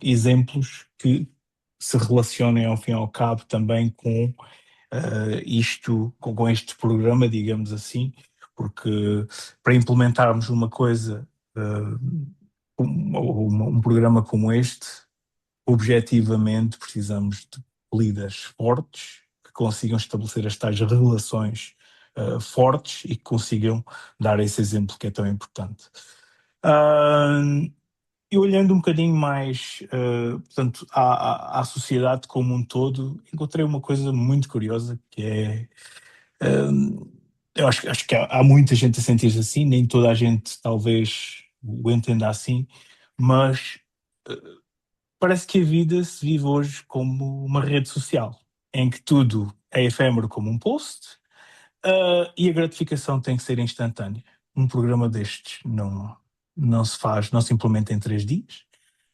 exemplos que se relacionem ao fim e ao cabo também com com este programa, digamos assim, porque para implementarmos uma coisa, um programa como este, objetivamente precisamos de líderes fortes que consigam estabelecer as tais relações fortes e que consigam dar esse exemplo que é tão importante. E olhando um bocadinho mais, portanto, à sociedade como um todo, encontrei uma coisa muito curiosa, que é, eu acho que há muita gente a sentir-se assim, nem toda a gente talvez o entenda assim, mas parece que a vida se vive hoje como uma rede social, em que tudo é efêmero como um post, e a gratificação tem que ser instantânea. Um programa destes não se faz, não se implementa em 3 dias,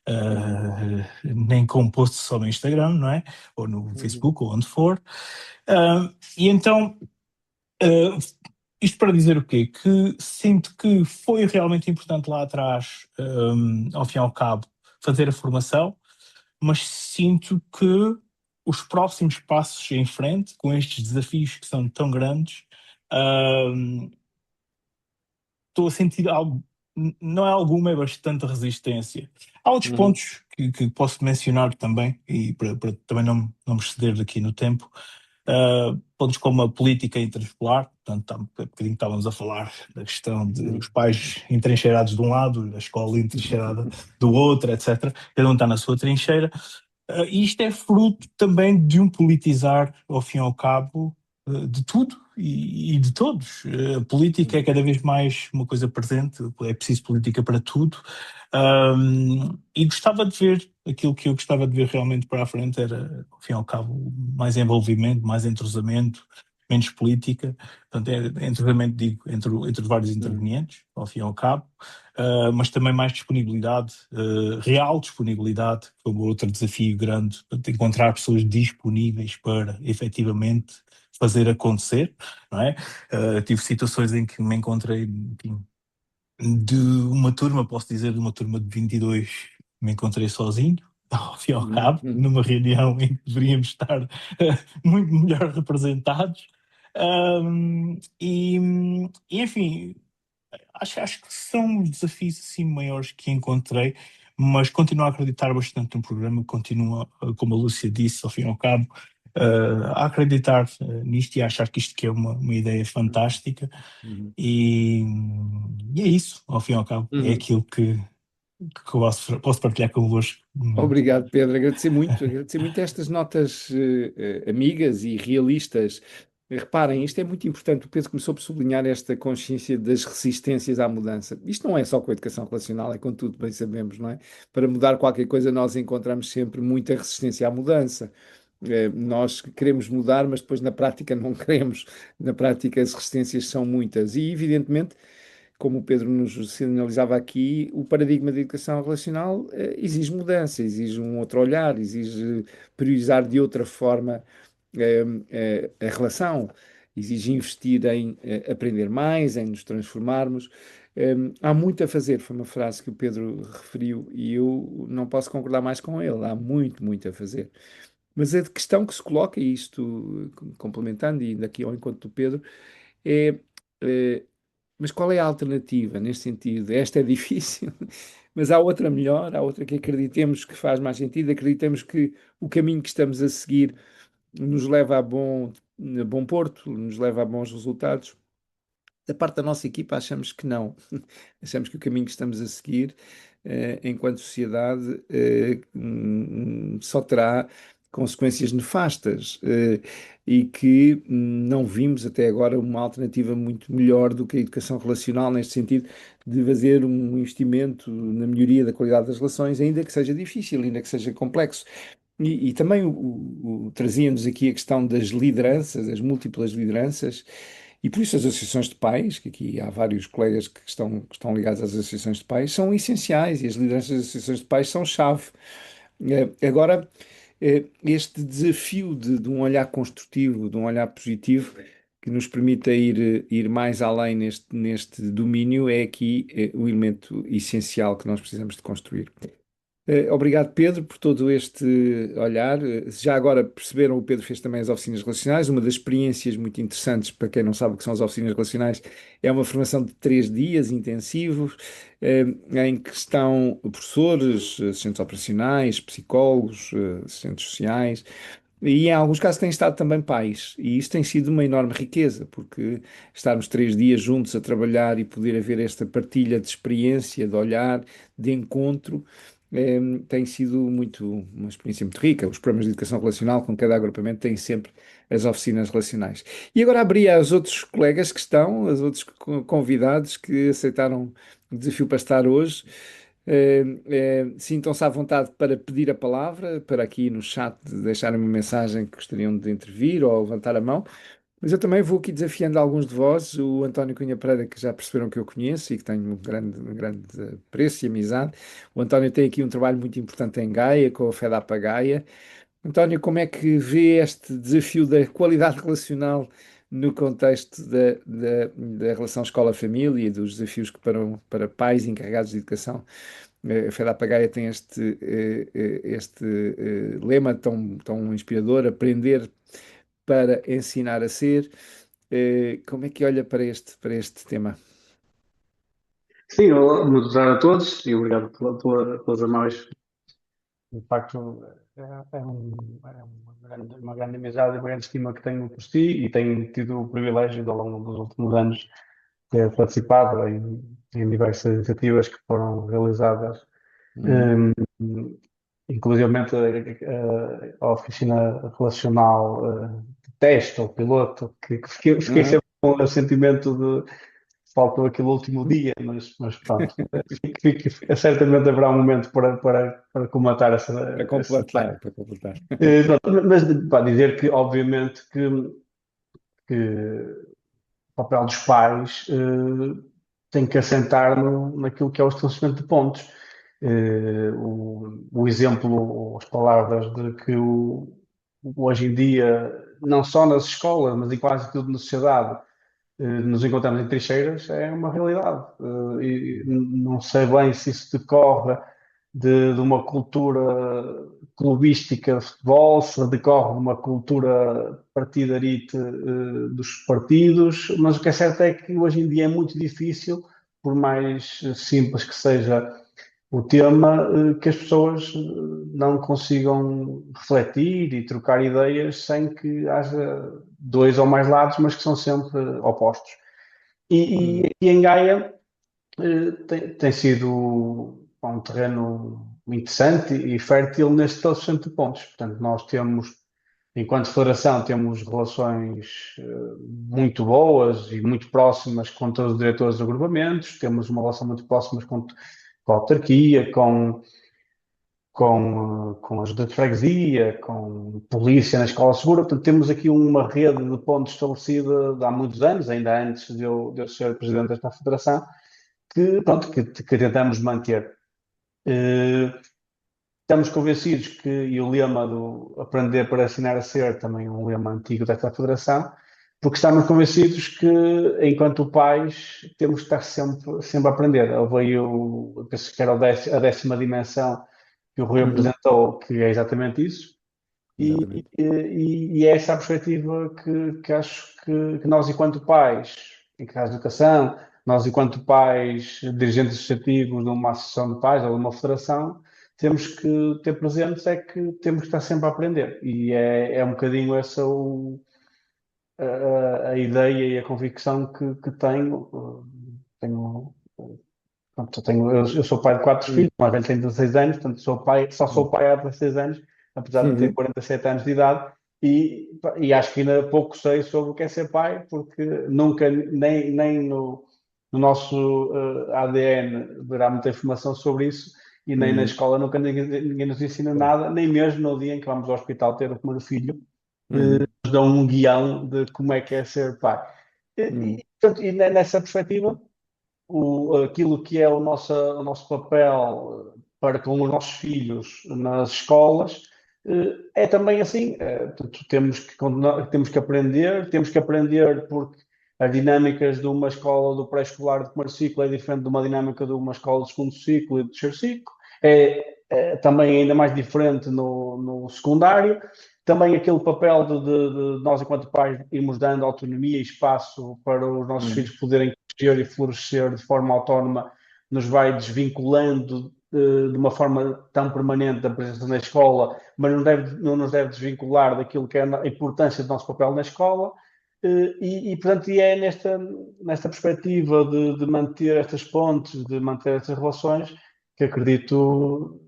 uhum, nem com um post só no Instagram, não é? Ou no uhum, Facebook, ou onde for. E então, uh, isto para dizer o quê? Que sinto que foi realmente importante lá atrás, ao fim e ao cabo, fazer a formação, mas sinto que os próximos passos em frente, com estes desafios que são tão grandes, um, estou a sentir algo, não é alguma, é bastante resistência. Há outros uhum, pontos que posso mencionar também, e para também não me exceder aqui no tempo, pontos como a política interescolar, portanto, há bocadinho estávamos a falar da questão de os pais entrincheirados de um lado, a escola entrincheirada do outro, etc. Cada um está na sua trincheira. E isto é fruto também de um politizar, ao fim e ao cabo, de tudo e de todos. A política é cada vez mais uma coisa presente, é preciso política para tudo. E gostava de ver, aquilo que eu gostava de ver realmente para a frente era, ao fim e ao cabo, mais envolvimento, mais entrosamento, menos política. Portanto, entrosamento, digo, entre os vários intervenientes, ao fim e ao cabo. Mas também mais disponibilidade, real disponibilidade, que foi um outro desafio grande, de encontrar pessoas disponíveis para efetivamente fazer acontecer, não é? Tive situações em que me encontrei, enfim, de uma turma, posso dizer, de uma turma de 22, me encontrei sozinho, ao fim e ao cabo, numa reunião em que deveríamos estar muito melhor representados. Enfim, acho que são os desafios assim maiores que encontrei, mas continuo a acreditar bastante no programa, continuo, como a Lúcia disse, ao fim e ao cabo, a acreditar nisto e a achar que isto que é uma ideia fantástica e, e é isso, ao fim e ao cabo, é aquilo que eu posso partilhar convosco no momento. Obrigado, Pedro. Agradecer muito estas notas amigas e realistas. Reparem, isto é muito importante. O Pedro começou por sublinhar esta consciência das resistências à mudança. Isto não é só com a educação relacional, é com tudo, bem sabemos, não é? Para mudar qualquer coisa, nós encontramos sempre muita resistência à mudança. Nós queremos mudar, mas depois na prática não queremos. Na prática, as resistências são muitas. E, evidentemente, como o Pedro nos sinalizava aqui, o paradigma da educação relacional exige mudança, exige um outro olhar, exige priorizar de outra forma a relação, exige investir em aprender mais, em nos transformarmos. Há muito a fazer, foi uma frase que o Pedro referiu e eu não posso concordar mais com ele. Há muito, muito a fazer. Mas a questão que se coloca, e isto complementando, e daqui ao encontro do Pedro, é, eh, mas qual é a alternativa neste sentido? Esta é difícil, mas há outra melhor, há outra que acreditemos que faz mais sentido, acreditemos que o caminho que estamos a seguir nos leva a bom porto, nos leva a bons resultados. Da parte da nossa equipa, achamos que não. Achamos que o caminho que estamos a seguir, enquanto sociedade, só terá consequências nefastas, e que não vimos até agora uma alternativa muito melhor do que a educação relacional, neste sentido de fazer um investimento na melhoria da qualidade das relações, ainda que seja difícil, ainda que seja complexo. E também trazia-nos aqui a questão das lideranças, as múltiplas lideranças, e por isso as associações de pais, que aqui há vários colegas que estão ligados às associações de pais, são essenciais e as lideranças das associações de pais são chave. Agora, este desafio de um olhar construtivo, de um olhar positivo, que nos permita ir mais além neste domínio, é aqui o elemento essencial que nós precisamos de construir. Obrigado, Pedro, por todo este olhar. Já agora perceberam, o Pedro fez também as oficinas relacionais. Uma das experiências muito interessantes, para quem não sabe o que são as oficinas relacionais, é uma formação de 3 dias intensivos, em que estão professores, assistentes operacionais, psicólogos, assistentes sociais, e em alguns casos têm estado também pais. E isso tem sido uma enorme riqueza, porque estarmos 3 dias juntos a trabalhar e poder haver esta partilha de experiência, de olhar, de encontro tem sido uma experiência muito rica. Os programas de educação relacional com cada agrupamento têm sempre as oficinas relacionais. E agora abri aos outros colegas que estão, aos outros convidados que aceitaram o desafio para estar hoje. Sintam-se à vontade para pedir a palavra, para aqui no chat deixarem uma mensagem que gostariam de intervir ou levantar a mão. Mas eu também vou aqui desafiando alguns de vós, o António Cunha Pereira, que já perceberam que eu conheço e que tenho um grande apreço e amizade. O António tem aqui um trabalho muito importante em Gaia, com a FEDAPA Gaia. António, como é que vê este desafio da qualidade relacional no contexto da relação escola-família e dos desafios que para pais encarregados de educação? A FEDAPA Gaia tem este lema tão inspirador, aprender para ensinar a ser. Como é que olha para este tema? Sim, muito obrigado a todos e obrigado pelas amáveis De facto, uma grande amizade e uma grande estima que tenho por si, e tenho tido o privilégio de, ao longo dos últimos anos, ter participado em diversas iniciativas que foram realizadas, Uhum. inclusivamente a oficina relacional de teste ou piloto, que fiquei Uhum. sempre com o sentimento de faltou aquele último dia, mas pronto, certamente haverá um momento para comatar Para essa completar, tarefa. para completar. Pronto, mas para dizer que, obviamente, que o papel dos pais tem que assentar naquilo que é o estabelecimento de pontos. O exemplo, ou as palavras de que hoje em dia, não só nas escolas, mas em quase tudo na sociedade, nos encontramos em trincheiras, é uma realidade. E não sei bem se isso decorre de uma cultura clubística de futebol, se decorre de uma cultura partidarite dos partidos, mas o que é certo é que hoje em dia é muito difícil, por mais simples que seja o tema, que as pessoas não consigam refletir e trocar ideias sem que haja dois ou mais lados, mas que são sempre opostos. E Uhum. aqui em Gaia tem sido um terreno interessante e fértil neste estabelecimento de pontos. Portanto, nós temos, enquanto federação, temos relações muito boas e muito próximas com todos os diretores de agrupamentos, temos uma relação muito próxima com a autarquia, com a junta de freguesia, com polícia na escola segura. Portanto, temos aqui uma rede de pontos estabelecida de há muitos anos, ainda antes de eu ser presidente desta federação, que, pronto, que tentamos manter. Eh, Estamos convencidos que, e o lema do Aprender para Ensinar a Ser, também é um lema antigo desta federação, porque estamos convencidos que, enquanto pais, temos que estar sempre a aprender. Houve aí, eu penso que era a 10ª dimensão que o Rui Uhum. apresentou, que é exatamente isso, e, Exatamente. e é essa a perspectiva que acho que nós, enquanto pais, em caso de educação, nós, enquanto pais, dirigentes associativos de uma associação de pais ou de uma federação, temos que ter presentes é que temos que estar sempre a aprender. E é um bocadinho essa a ideia e a convicção que tenho. Tenho Pronto, eu sou pai de 4 filhos, Uhum. o mais velho tem 16 anos, portanto sou pai, só sou pai há 16 anos, apesar de ter Uhum. 47 anos de idade, e acho que ainda pouco sei sobre o que é ser pai, porque nunca, nem no nosso ADN haverá muita informação sobre isso, e nem na Uhum. escola nunca ninguém nos ensina Claro. nada, nem mesmo no dia em que vamos ao hospital ter o primeiro filho, Uhum. nos dão um guião de como é que é ser pai. Uhum. Portanto, nessa perspectiva, aquilo que é o nosso papel para com os nossos filhos nas escolas, é também assim. Portanto, temos que aprender porque as dinâmicas de uma escola do pré-escolar de primeiro ciclo é diferente de uma dinâmica de uma escola de segundo ciclo e de terceiro ciclo. É também ainda mais diferente no secundário. Também aquele papel de nós, enquanto pais, irmos dando autonomia e espaço para os nossos Uhum. filhos poderem crescer e florescer de forma autónoma, nos vai desvinculando de uma forma tão permanente da presença na escola, mas não nos deve desvincular daquilo que é a importância do nosso papel na escola. Portanto, é nesta perspectiva de manter estas pontes, de manter estas relações, que acredito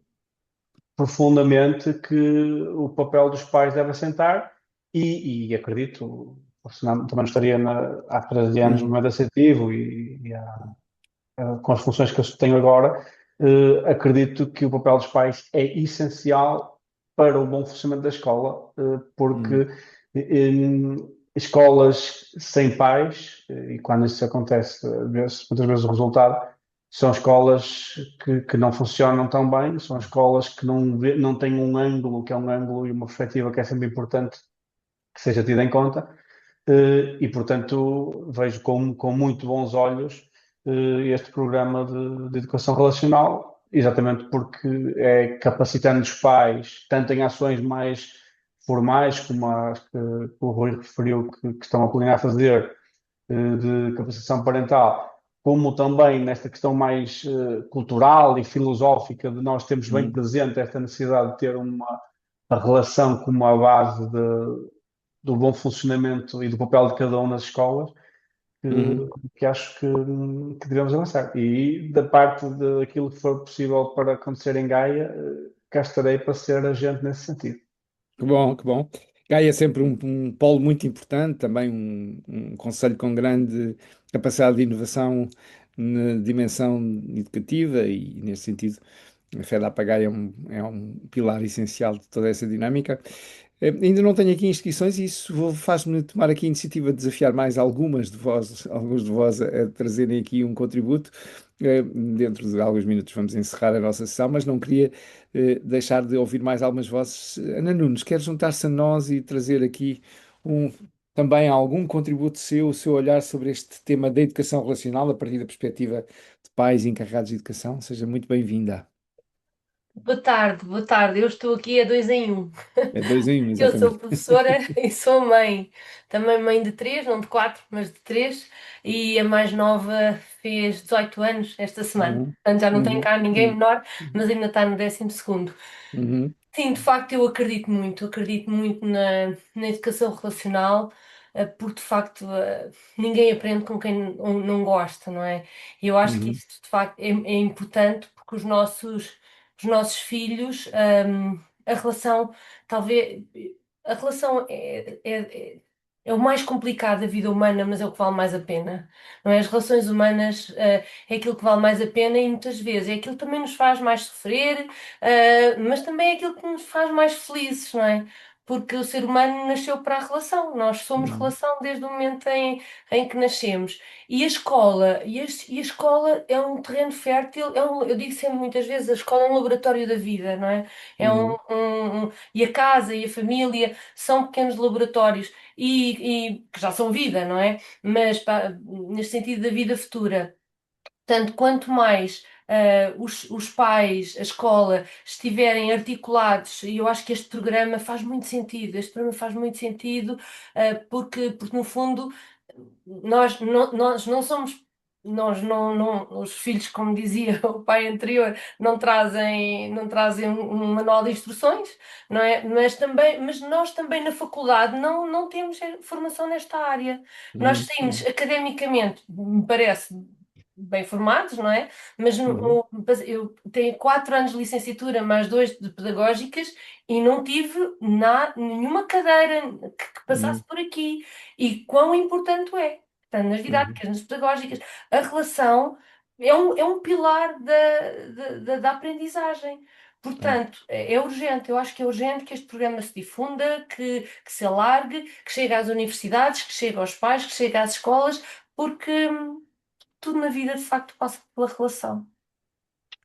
profundamente que o papel dos pais deve assentar e acredito, senão também não estaria há 13 anos no Uhum. meio associativo com as funções que eu tenho agora, acredito que o papel dos pais é essencial para o bom funcionamento da escola, Uhum. porque escolas sem pais, e quando isso acontece, muitas vezes o resultado são escolas que não funcionam tão bem, são escolas que não têm um ângulo, que é um ângulo e uma perspectiva que é sempre importante que seja tida em conta, portanto vejo com muito bons olhos este programa de educação relacional, exatamente porque é capacitando os pais, tanto em ações mais formais, como as que o Rui referiu que estão a planear fazer, de capacitação parental, como também nesta questão mais cultural e filosófica de nós termos bem Uhum. presente esta necessidade de ter a relação como a base do bom funcionamento e do papel de cada um nas escolas, Uhum. que acho que devemos avançar. E da parte daquilo que for possível para acontecer em Gaia, cá estarei para ser agente nesse sentido. Que bom, que bom. Gaia é sempre um polo muito importante, também um concelho com grande capacidade de inovação na dimensão educativa e, nesse sentido, a FEDA para Gaia é um pilar essencial de toda essa dinâmica. Ainda não tenho aqui inscrições e isso faz-me tomar aqui a iniciativa de desafiar mais alguns de vós a trazerem aqui um contributo. Dentro de alguns minutos vamos encerrar a nossa sessão, mas não queria deixar de ouvir mais algumas vozes. Ana Nunes, quer juntar-se a nós e trazer aqui um, também algum contributo seu, o seu olhar sobre este tema da educação relacional a partir da perspectiva de pais e encarregados de educação? Seja muito bem-vinda. Boa tarde, boa tarde. Eu estou aqui a 2 em 1. É 2 em 1, Eu sou exatamente. professora e sou mãe. Também mãe de 3, não de 4, mas de 3. E a mais nova fez 18 anos esta semana. Uhum, Portanto, já não tenho uhum, cá ninguém uhum, menor, mas ainda está no 12º. uhum, Sim, de facto, eu acredito muito na educação relacional, porque de facto ninguém aprende com quem não gosta, não é? E eu acho que uhum, isso de facto é importante porque os nossos filhos, a relação, talvez, a relação é o mais complicado da vida humana, mas é o que vale mais a pena, não é? As relações humanas, é aquilo que vale mais a pena e muitas vezes é aquilo que também nos faz mais sofrer, mas também é aquilo que nos faz mais felizes, não é? Porque o ser humano nasceu para a relação, nós somos uhum, relação desde o momento em que nascemos. E a escola é um terreno fértil, eu digo sempre muitas vezes, a escola é um laboratório da vida, não é? uhum, E a casa e a família são pequenos laboratórios e que já são vida, não é? Mas neste sentido da vida futura. Portanto, quanto mais os pais, a escola estiverem articulados, e eu acho que este programa faz muito sentido, porque no fundo nós não somos, os filhos, como dizia o pai anterior, não trazem um manual de instruções, não é? Mas nós também na faculdade não temos formação nesta área. Nós uhum, saímos academicamente, me parece, bem formados, não é? Mas uhum, eu tenho 4 anos de licenciatura, mais 2 de pedagógicas, e não tive nenhuma cadeira que passasse uhum, por aqui. E quão importante é, tanto nas uhum. didáticas, nas pedagógicas, a relação é um pilar da aprendizagem. É, Portanto, é urgente, eu acho que é urgente que este programa se difunda, que se alargue, que chegue às universidades, que chegue aos pais, que chegue às escolas, porque tudo na vida de facto passa pela relação.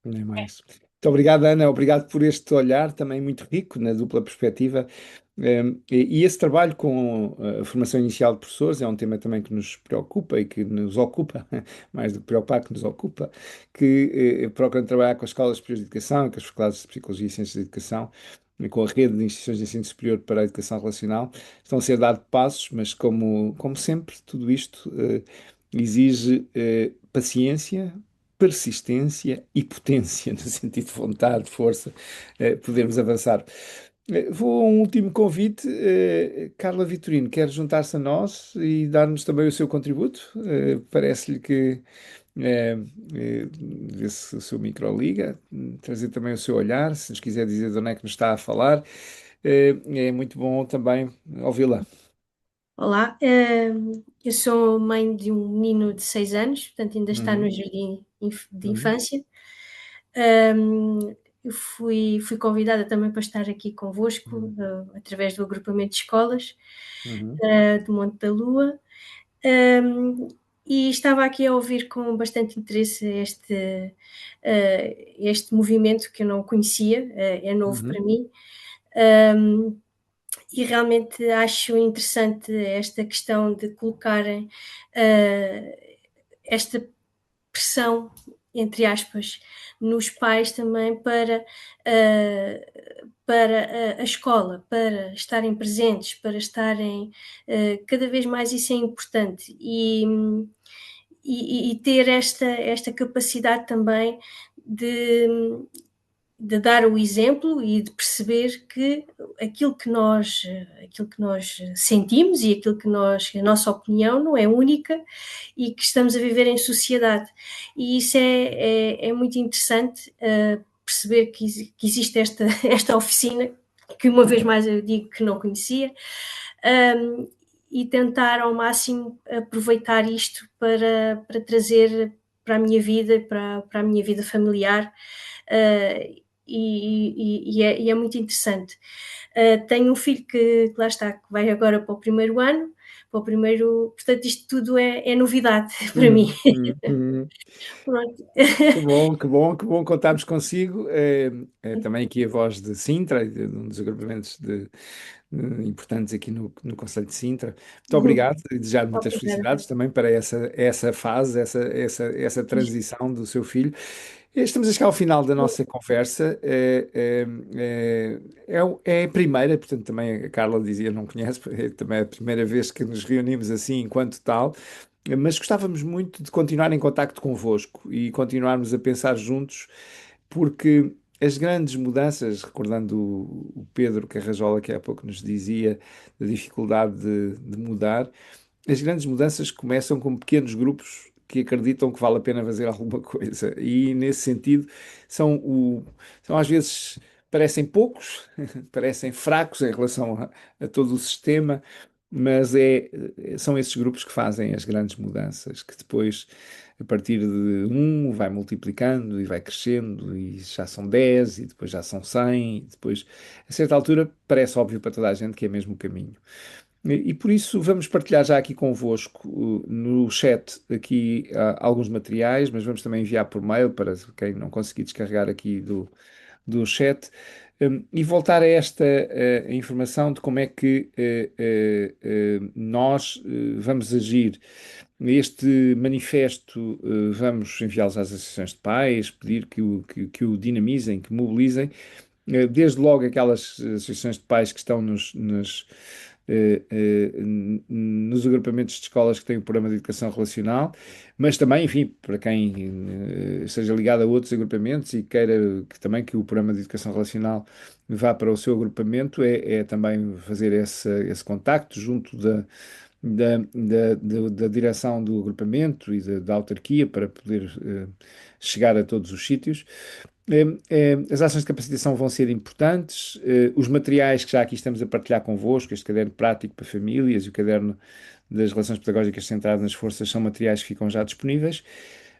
nem mais. Muito obrigado, Ana. Obrigado por este olhar também muito rico na dupla perspectiva. E esse trabalho com a formação inicial de professores é um tema também que nos preocupa e que nos ocupa, mais do que preocupar, que nos ocupa, que procurando trabalhar com as escolas superiores de educação, com as faculdades de Psicologia e Ciências da Educação, e com a rede de instituições de ensino superior para a educação relacional. Estão a ser dados passos, mas como sempre, tudo isto exige paciência, persistência e potência, no sentido de vontade, força, podermos avançar. Vou a um último convite. Carla Vitorino, quer juntar-se a nós e dar-nos também o seu contributo? Parece-lhe que vê se o seu micro liga, trazer também o seu olhar, se nos quiser dizer de onde é que nos está a falar. É muito bom também ouvi-la. Olá, eu sou mãe de um menino de 6 anos, portanto ainda está no Uhum, jardim de uhum, infância. Eu fui convidada também para estar aqui convosco, uhum, através do agrupamento de escolas, uhum, do Monte da Lua. Hum, e estava aqui a ouvir com bastante interesse este movimento que eu não conhecia, é novo para uhum, mim. Hum, e realmente acho interessante esta questão de colocarem esta pressão, entre aspas, nos pais também para a escola, para estarem presentes, para estarem cada vez mais, isso é importante. e ter esta capacidade também de, de dar o exemplo e de perceber que aquilo que nós sentimos e aquilo que a nossa opinião não é única e que estamos a viver em sociedade. E isso é muito interessante, perceber que existe esta oficina, que uma vez mais eu digo que não conhecia, e tentar ao máximo aproveitar isto para trazer para a minha vida, para a minha vida familiar, e é muito interessante. Tenho um filho que lá está, que vai agora para o primeiro ano, portanto isto tudo é novidade para mim. Pronto. Que bom, que bom, que bom contarmos consigo. Também aqui a voz de Sintra, de um dos agrupamentos importantes aqui no Conselho de Sintra. Muito obrigado e desejar muitas Obrigada. felicidades também para essa fase, essa transição do seu filho. Estamos a chegar ao final da nossa conversa. É a primeira, portanto, também a Carla dizia, não conhece, é também a primeira vez que nos reunimos assim enquanto tal. Mas gostávamos muito de continuar em contacto convosco e continuarmos a pensar juntos, porque as grandes mudanças, recordando o Pedro Carrajola, que há pouco nos dizia da dificuldade de mudar, as grandes mudanças começam com pequenos grupos que acreditam que vale a pena fazer alguma coisa. E, nesse sentido, são, são às vezes parecem poucos, parecem fracos em relação a todo o sistema, mas são esses grupos que fazem as grandes mudanças, que depois, a partir de um, vai multiplicando e vai crescendo, e já são 10, e depois já são 100, e depois, a certa altura, parece óbvio para toda a gente que é mesmo o caminho. E por isso vamos partilhar já aqui convosco no chat aqui alguns materiais, mas vamos também enviar por mail para quem não conseguir descarregar aqui do chat. E voltar a esta informação de como é que nós vamos agir. Este manifesto vamos enviá-los às associações de pais, pedir que o dinamizem, que mobilizem, desde logo aquelas associações de pais que estão nos agrupamentos de escolas que têm o programa de educação relacional, mas também, enfim, para quem seja ligado a outros agrupamentos e queira que o programa de educação relacional vá para o seu agrupamento, é também fazer esse contacto junto da direção do agrupamento e da autarquia para poder chegar a todos os sítios. As ações de capacitação vão ser importantes. Os materiais que já aqui estamos a partilhar convosco, este caderno prático para famílias e o caderno das relações pedagógicas centradas nas forças, são materiais que ficam já disponíveis.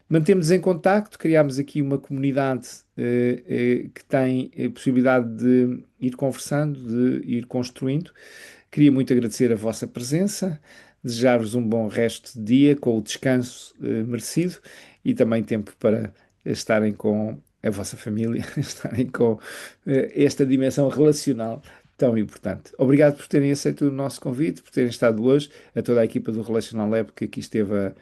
Mantemos em contacto, criámos aqui uma comunidade que tem a possibilidade de ir conversando, de ir construindo. Queria muito agradecer a vossa presença, desejar-vos um bom resto de dia, com o descanso merecido e também tempo para estarem com a vossa família, estarem com esta dimensão relacional tão importante. Obrigado por terem aceito o nosso convite, por terem estado hoje, a toda a equipa do Relational Lab que aqui esteve a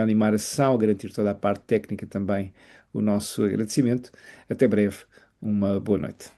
animar a sessão, a garantir toda a parte técnica também, o nosso agradecimento. Até breve, uma boa noite.